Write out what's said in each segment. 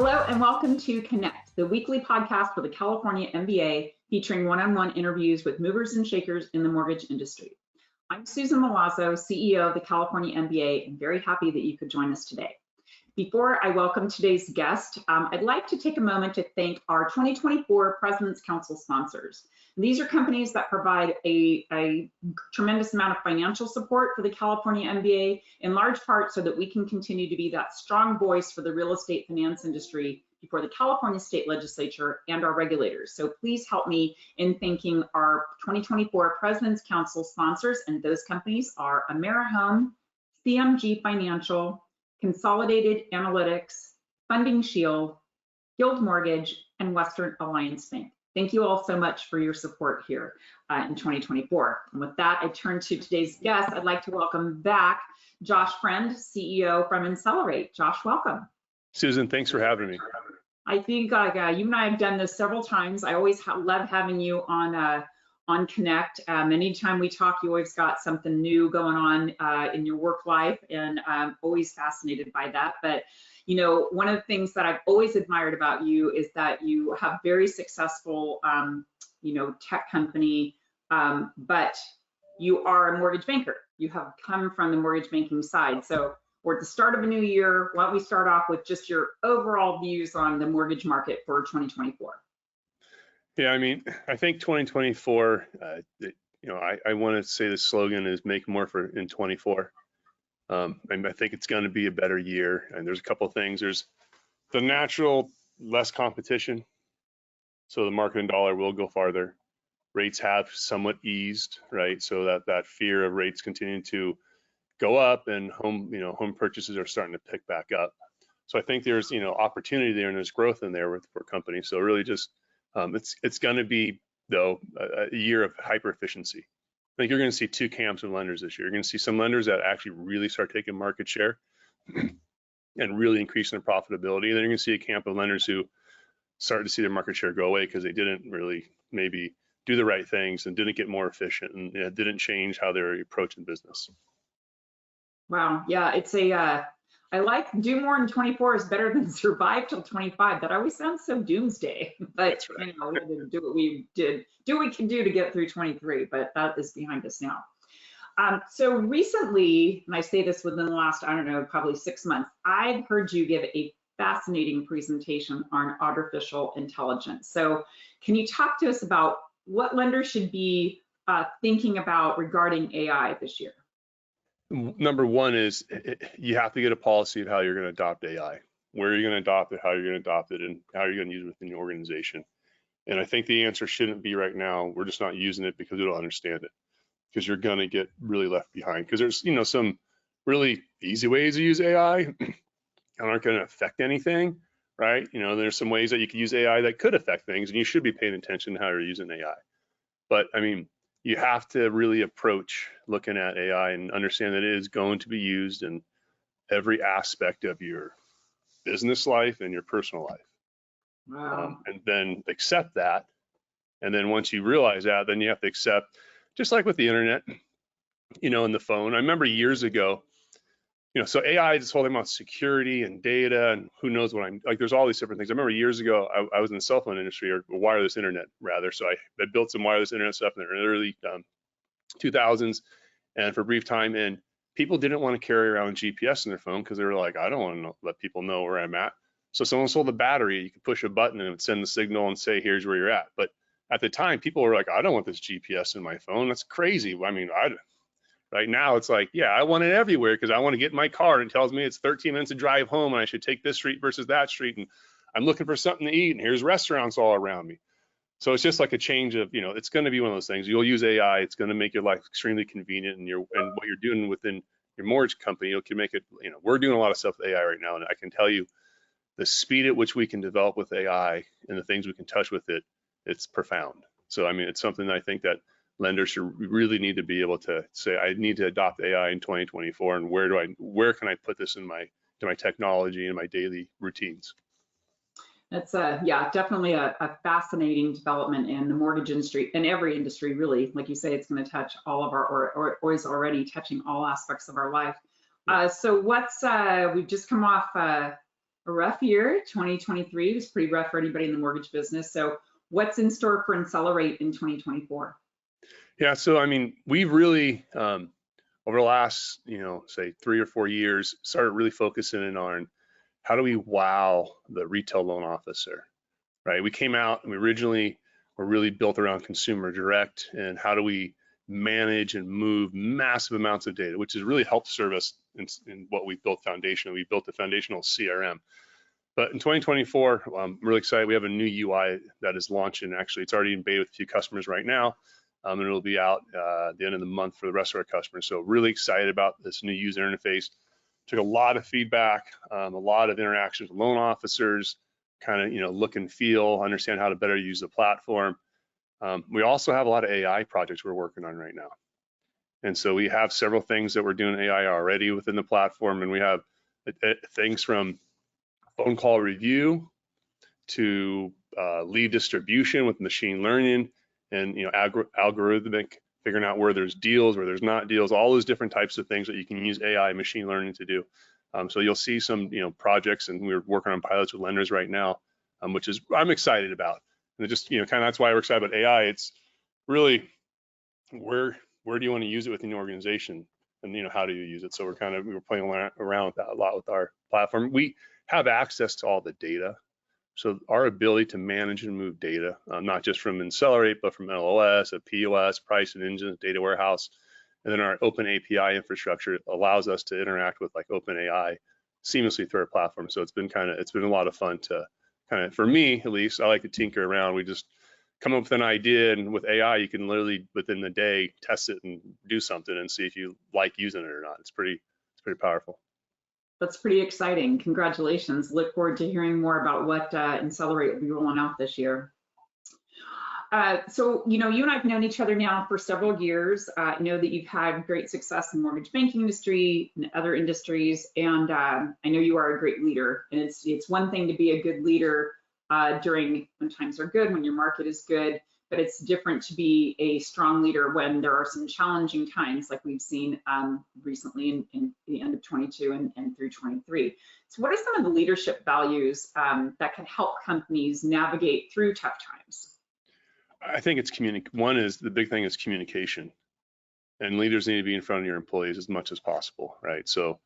Hello and welcome to Connect, the weekly podcast for the California MBA featuring one-on-one interviews with movers and shakers in the mortgage industry. I'm Susan Milazzo, CEO of the California MBA, and very happy that you could join us today. Before I welcome today's guest, I'd like to take a moment to thank our 2024 President's Council sponsors. These are companies that provide a tremendous amount of financial support for the California MBA, in large part so that we can continue to be that strong voice for the real estate finance industry before the California State Legislature and our regulators. So please help me in thanking our 2024 President's Council sponsors, and those companies are AmeriHome, CMG Financial, Consolidated Analytics, Funding Shield, Guild Mortgage, and Western Alliance Bank. Thank you all so much for your support here in 2024. And with that, I turn to today's guest. I'd like to welcome back Josh Friend, CEO from Insellerate. Josh, welcome. Susan, thanks for having me. I think you and I have done this several times. I always love having you on Connect. Anytime we talk, you always got something new going on in your work life, and I'm always fascinated by that. But you know, one of the things that I've always admired about you is that you have very successful, tech company, but you are a mortgage banker. You have come from the mortgage banking side. So we're at the start of a new year. Why don't we start off with just your overall views on the mortgage market for 2024? Yeah, I mean, I think 2024, I want to say the slogan is make more in 24. And I think it's going to be a better year. And there's a couple of things. There's the natural less competition. So the market and dollar will go farther. Rates have somewhat eased, right? So that fear of rates continuing to go up and home purchases are starting to pick back up. So I think there's, opportunity there and there's growth in there for companies. So really just, it's going to be, though, a year of hyper efficiency. I think you're going to see two camps of lenders this year. You're going to see some lenders that actually really start taking market share and really increasing their profitability. And then you're going to see a camp of lenders who start to see their market share go away because they didn't really maybe do the right things and didn't get more efficient and didn't change how they're approaching business. Wow, yeah, it's I like do more in 24 is better than survive till 25. That always sounds so doomsday, but right. We had to do what we can do to get through 23, but that is behind us now. So recently, and I say this within the last, probably 6 months, I've heard you give a fascinating presentation on artificial intelligence. So can you talk to us about what lenders should be thinking about regarding AI this year? Number one is you have to get a policy of how you're going to adopt AI, where you're going to adopt it, how you're going to adopt it, and how you're going to use it within your organization. And I think the answer shouldn't be right now, we're just not using it because we don't understand it, because you're going to get really left behind. Because there's, some really easy ways to use AI that aren't going to affect anything, right? There's some ways that you can use AI that could affect things, and you should be paying attention to how you're using AI. But I mean, you have to really approach looking at AI and understand that it is going to be used in every aspect of your business life and your personal life. Wow. And then accept that. And then once you realize that, then you have to accept, just like with the internet, and the phone. I remember years ago, so AI is this whole thing about security and data and who knows what there's all these different things. I remember years ago, I was in the cell phone industry, or wireless internet rather. So I built some wireless internet stuff in the early 2000s and for a brief time. And people didn't want to carry around GPS in their phone because they were like, I don't want to let people know where I'm at. So someone sold a battery, you could push a button and it would send the signal and say, here's where you're at. But at the time, people were like, I don't want this GPS in my phone. That's crazy. I mean, right now, it's like, yeah, I want it everywhere because I want to get in my car and it tells me it's 13 minutes to drive home and I should take this street versus that street. And I'm looking for something to eat and here's restaurants all around me. So it's just like a change of, it's going to be one of those things. You'll use AI. It's going to make your life extremely convenient, and what you're doing within your mortgage company, you can make it, we're doing a lot of stuff with AI right now. And I can tell you the speed at which we can develop with AI and the things we can touch with it, it's profound. So, I mean, it's something that I think that lenders should really need to be able to say, I need to adopt AI in 2024, and where can I put this in my technology and my daily routines? That's definitely a fascinating development in the mortgage industry, in every industry, really. Like you say, it's going to touch all of our, or is already touching all aspects of our life. So we've just come off, or a rough year. 2023 was pretty rough for anybody in the mortgage business. So what's in store for Insellerate in 2024? Yeah, so I mean, we really over the last, say 3 or 4 years, started really focusing in on how do we wow the retail loan officer, right? We came out and we originally were really built around consumer direct and how do we manage and move massive amounts of data, which has really helped serve us in what we've built foundationally. We built a foundational CRM. But in 2024, I'm really excited. We have a new UI that is launching. Actually, it's already in beta with a few customers right now. And it'll be out at the end of the month for the rest of our customers. So really excited about this new user interface. Took a lot of feedback, a lot of interactions with loan officers, kind of look and feel, understand how to better use the platform. We also have a lot of AI projects we're working on right now. And so we have several things that we're doing AI already within the platform, and we have things from phone call review to lead distribution with machine learning and algorithmic, figuring out where there's deals, where there's not deals, all those different types of things that you can use AI machine learning to do. So you'll see some projects, and we're working on pilots with lenders right now, which is I'm excited about. And it just kind of that's why we're excited about AI. It's really where do you want to use it within the organization, and how do you use it? So we're playing around with that a lot with our platform. We have access to all the data. So our ability to manage and move data, not just from Insellerate, but from LOS, a POS, pricing engines, data warehouse, and then our open API infrastructure allows us to interact with like OpenAI seamlessly through our platform. So it's been a lot of fun to for me at least. I like to tinker around. We just come up with an idea, and with AI, you can literally within the day test it and do something and see if you like using it or not. It's pretty powerful. That's pretty exciting. Congratulations. Look forward to hearing more about what Insellerate will be rolling out this year. So, you and I have known each other now for several years. I know that you've had great success in the mortgage banking industry and other industries, and I know you are a great leader. And it's one thing to be a good leader during when times are good, when your market is good, but it's different to be a strong leader when there are some challenging times like we've seen recently in the end of 22 and through 23. So what are some of the leadership values that can help companies navigate through tough times? I think it's one is the big thing is communication, and leaders need to be in front of your employees as much as possible, right? So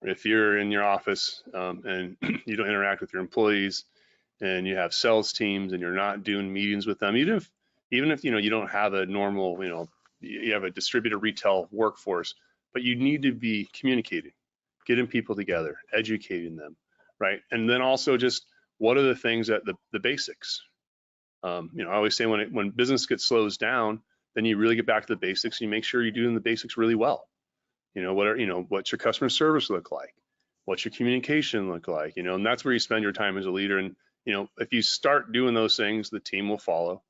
if you're in your office and you don't interact with your employees, and you have sales teams and you're not doing meetings with them, even if you don't have a normal, you have a distributed retail workforce, but you need to be communicating, getting people together, educating them, right? And then also just what are the things that the basics. I always say when business slows down, then you really get back to the basics. And you make sure you're doing the basics really well. What's your customer service look like? What's your communication look like? And that's where you spend your time as a leader. And if you start doing those things, the team will follow,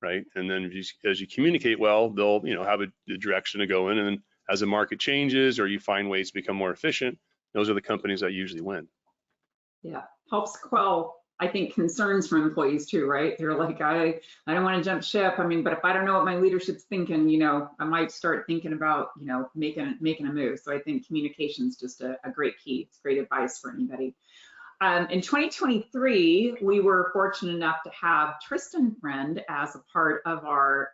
right? And then as you communicate well, they'll have a direction to go in. And then as the market changes or you find ways to become more efficient, those are the companies that usually win. Yeah, helps quell, I think, concerns from employees too, right? They're like, I don't want to jump ship. I mean, but if I don't know what my leadership's thinking, I might start thinking about, making a move. So I think communication is just a great key. It's great advice for anybody. In 2023, we were fortunate enough to have Tristan Friend as a part of our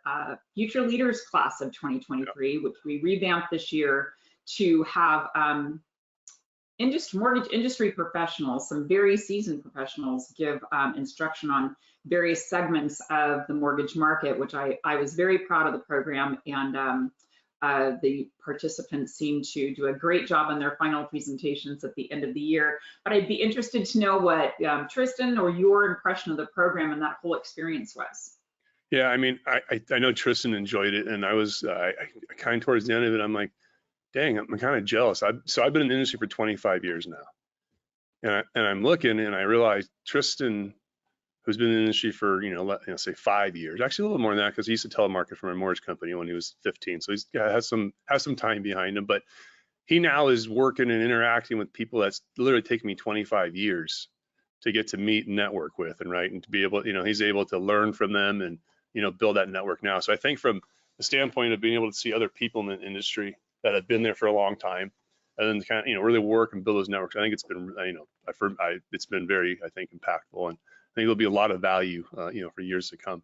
Future Leaders class of 2023, which we revamped this year to have mortgage industry professionals, some very seasoned professionals, give instruction on various segments of the mortgage market, which I was very proud of the program, and the participants seem to do a great job on their final presentations at the end of the year. But I'd be interested to know what Tristan or your impression of the program and that whole experience was. Yeah, I mean, I know Tristan enjoyed it, and I was kind of towards the end of it, I'm like, dang, I'm kind of jealous. So I've been in the industry for 25 years now, and I'm looking and I realized Tristan, who's been in the industry for say 5 years, actually a little more than that, because he used to telemarket from a mortgage company when he was 15, so he's has some time behind him. But he now is working and interacting with people that's literally taken me 25 years to get to meet and network with, and to be able, he's able to learn from them and build that network now. So I think from the standpoint of being able to see other people in the industry that have been there for a long time, and then kind of, really work and build those networks. I think it's been, it's been very, I think, impactful, and I think there'll be a lot of value, for years to come.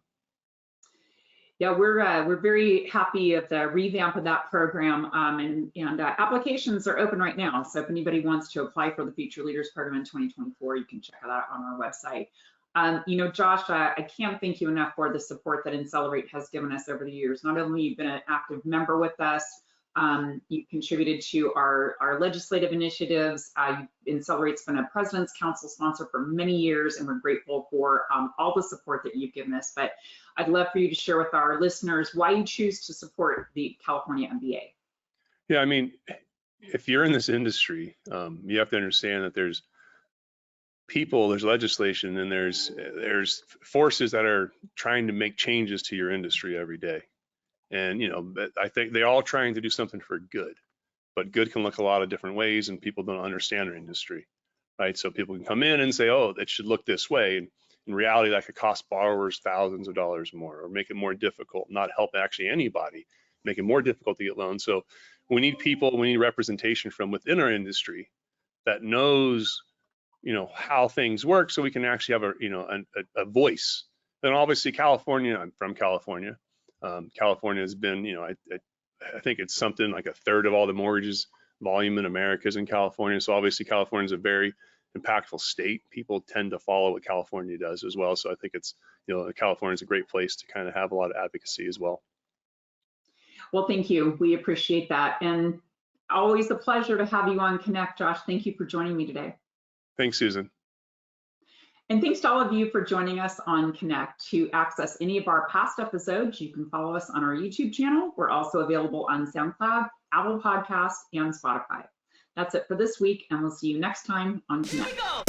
Yeah, we're very happy of the revamp of that program, and applications are open right now. So if anybody wants to apply for the Future Leaders Program in 2024, you can check it out on our website. Josh, I can't thank you enough for the support that Insellerate has given us over the years. Not only you've been an active member with us, you've contributed to our legislative initiatives. Insellerate's been a President's Council sponsor for many years, and we're grateful for all the support that you've given us. But I'd love for you to share with our listeners why you choose to support the California MBA. Yeah, I mean, if you're in this industry, you have to understand that there's people, there's legislation, and there's forces that are trying to make changes to your industry every day. And, I think they're all trying to do something for good, but good can look a lot of different ways, and people don't understand our industry, right? So people can come in and say, oh, it should look this way. And in reality, that could cost borrowers thousands of dollars more, or make it more difficult, not help actually anybody, make it more difficult to get loans. So we need people, we need representation from within our industry that knows, how things work, so we can actually have a voice. And obviously California, I'm from California. California has been, I think it's something like a third of all the mortgages volume in America is in California. So obviously California is a very impactful state. People tend to follow what California does as well. So I think it's, California is a great place to kind of have a lot of advocacy as well. Well, thank you. We appreciate that. And always a pleasure to have you on Connect, Josh. Thank you for joining me today. Thanks, Susan. And thanks to all of you for joining us on Connect. To access any of our past episodes, you can follow us on our YouTube channel. We're also available on SoundCloud, Apple Podcasts, and Spotify. That's it for this week, and we'll see you next time on Connect.